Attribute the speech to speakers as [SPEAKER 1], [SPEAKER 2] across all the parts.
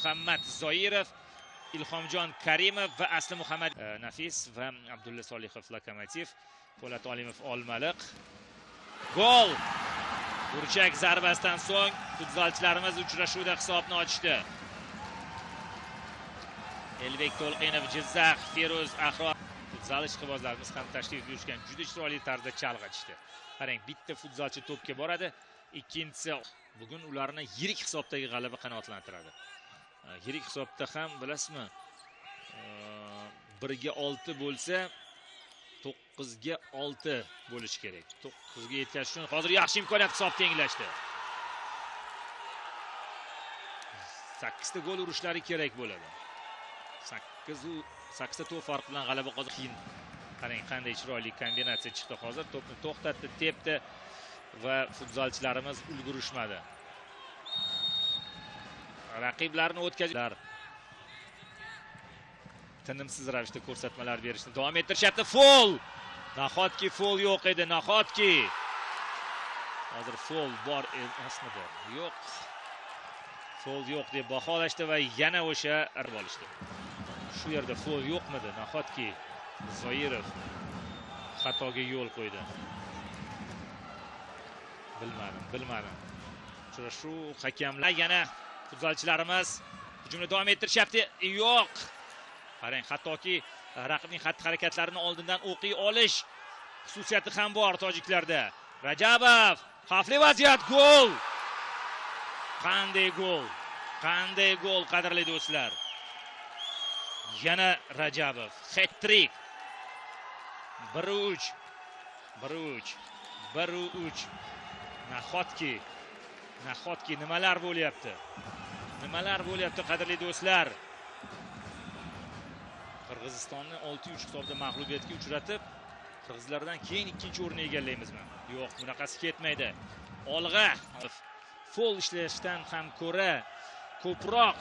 [SPEAKER 1] Muhammad Zoirov, Ilhomjon Karimov va Asli Muhammad Nafis va Abdulla Solihov Lokomotiv, Po'lat Olimov Olmaliq. Gol! Burchak zarbasidan so'ng futbolchilarimiz uchrashuvda hisobni ochdi. Elbek To'lqinov, Jizzax, Feruz Ahro. Futzal ishqibozlarimiz ham tashrif buyurishgan, juda chiroyli tarzda chalg'itishdi. Qarang, bitta futbolchi to'pga boradi, ikkinchisi bugun ularni yirik hisobdagi g'alaba qanoatlantiradi. Yirik hisobda ham bilasizmi, 1 ga 6 bo'lsa 9 ga 6 bo'lish kerak. 9 ga yetkazish uchun hozir yaxshi imkoniyat, hisob tenglashdi. 8 ta gol urishlari kerak bo'ladi. 8 ta to'p farq bilan g'alaba qozonish. Qarang, qanday chiroyli kombinatsiya chiqdi hozir. To'pni to'xtatdi, tepdi va futbolchilarimiz ulgurishmadi. Raqiblarni o'tkazishlar, tinimsiz ravishda ko'rsatmalar berishni davom ettirishyapti. Foul! Nahotki foul yo'q edi, nahotki. Hozir foul bor emasmidi? Yo'q. Foul yo'q deb baholashdi va yana o'sha olishdi. Shu yerda foul yo'qmidi? Nahotki Zoirov xatoga yo'l qo'ydi. Bilmadim. Uchrashuv hakamlar yana futbolchilarimiz hujumni davom ettirishyapti. Yo'q. Qarang, hattoki raqibning xatti-harakatlarini oldindan o'qiy olish xususiyati ham bor tojiklarda. Rajabov, xavfli vaziyat, gol! Qanday gol! Qanday gol, qadrli do'stlar. Yana Rajabov, hat-trick. 1-3. Nahotki nimalar bo'lyapti? Qadrli do'stlar. Qirg'izistonni 6-3 hisobda mag'lubiyatga uchratib, qirg'izlardan keyin 2-o'rinni egallaymizmi? Yo'q, bunaqasi ketmaydi. Olg'a. Foul ishlashdan ham ko'ra ko'proq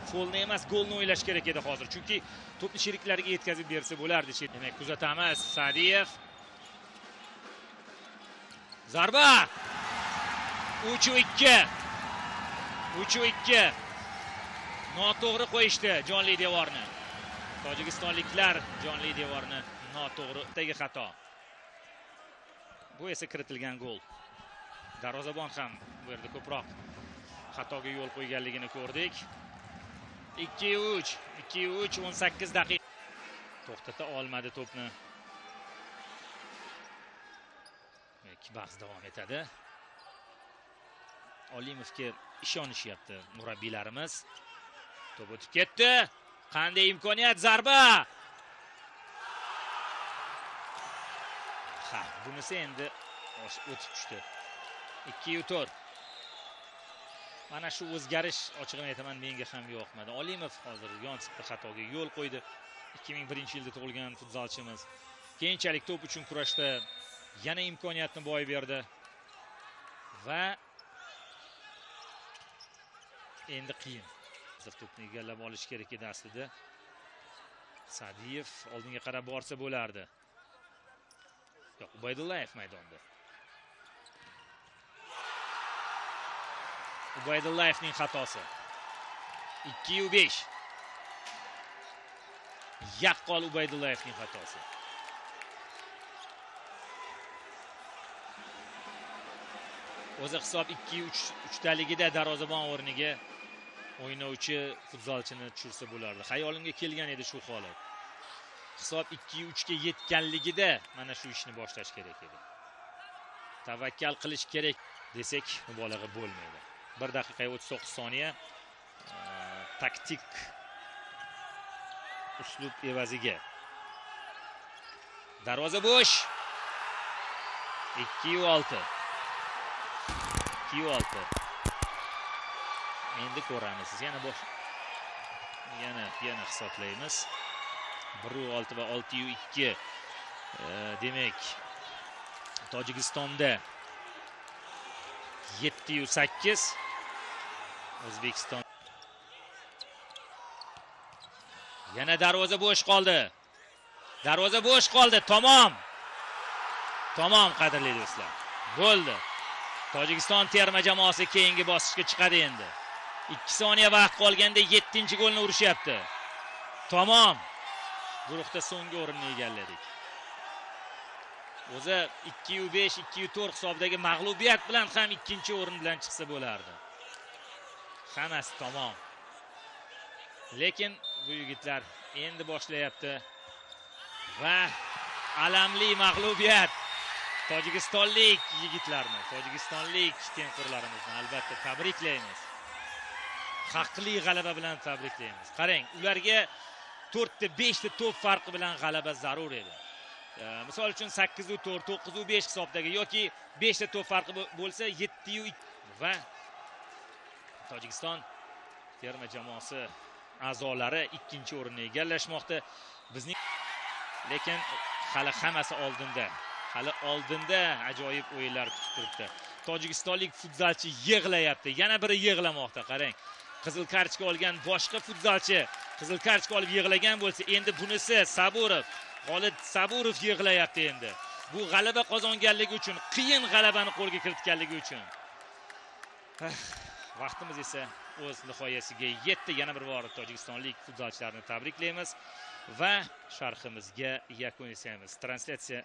[SPEAKER 1] foulni emas, golni o'ylash kerak edi hozir. Chunki to'pni sheriklariga yetkazib bersa bo'lardi. Demak, kuzatamiz. Sadiyev. Zarba. 3-2. Noto'g'ri qo'yishdi jonli devorni. Tojikistonliklar jonli devorni noto'g'ri xato. Bu esa kiritilgan gol. Darvozabon ham bu yerda ko'proq xatoga yo'l qo'yganligini ko'rdik. 2-3, 18 daqiqa. To'xtata olmadi to'pni. Bahs davom etadi. Olimovga ishonishyapti murabbiylarimiz. To'p o'tib ketdi. Qanday imkoniyat, zarba! Bunisi endi o'tib tushdi. 2-4. Mana shu o'zgarish, ochig'ini aytaman, menga ham yoqmadi. Olimov hozir yonsibda xatoga yo'l qo'ydi. 2001-yilda tug'ilgan futbolchimiz. Keyinchalik to'p uchun kurashda yana imkoniyatni boy berdi. Va endi qiyin. To'pni egallab olish kerak edi aslida. Sadiyev oldinga qarab borsa bo'lardi. Yo'q, Ubaydullayev maydonda. Ubaydullayevning xatosi. 2-5. Yaqqol Ubaydullayevning xatosi. O'zi hisob 2-3 daligida darvozabon o'rniga o'ynovchi futbolchini tushirsa bo'lardi. Xayolimga kelgan edi shu holat. Hisob 2-3 ga yetganligida mana shu ishni boshlash kerak edi. Tavakkal qilish kerak desak, mubolag'a bo'lmaydi. 1 daqiqa 39 soniya taktik uslub evaziga. Darvoza bo'sh. 2-6. Endi ko'ramiz. Yana hisoblaymiz. 1-6 va 6-2. Demak, Tojikistonda 7-8. O'zbekiston. Yana darvoza bo'sh qoldi. Tamom, qadrli do'stlar. Bo'ldi. Tojikiston terma jamoasi keyingi bosqichga chiqadi endi. 2 soniya vaqt qolganda 7-golni urishyapti. Tamom. Guruhda so'nggi o'rinni egalladik. O'zi 2-5, 2-4 hisobdagi mag'lubiyat bilan ham 2-o'rin bilan chiqsa bo'lardi. Hammasi tamom. Lekin bu yigitlar endi boshlayapti va alamli mag'lubiyat. Tojikistonlik yigitlarni, tojikistonlik tengqurlarimizni albatta tabriklaymiz. Haqli g'alaba bilan tabriklaymiz. Qarang, ularga 4 5 ta to'p farqi bilan g'alaba zarur edi. Misol uchun 8-4, 9-5 hisobdagi yoki 5 ta to'p farqi bo'lsa 7-2 va Tojikiston terma jamoasi a'zolari 2-o'rinni egallashmoqda. Bizning lekin hali hammasi oldinda. Hali oldinda ajoyib o'yinlar kutib turibdi. Tojikistonlik futsalchi yig'layapti. Yana biri yig'lamoqda. Qarang. Qizil kartochka olgan boshqa futsalchi qizil kartochka olib yig'lagan bo'lsa, endi bunisi Saburov, Xolid Saburov yig'layapti endi. Bu g'alaba qozonganligi uchun, qiyin g'alabani qo'lga kiritganligi uchun. Vaqtimiz esa o'z nihoyasiga yetdi. Yana bir bor tojikistonlik futbolchilarni tabriklaymiz va sharhimizga yakun yasaymiz. Translyatsiya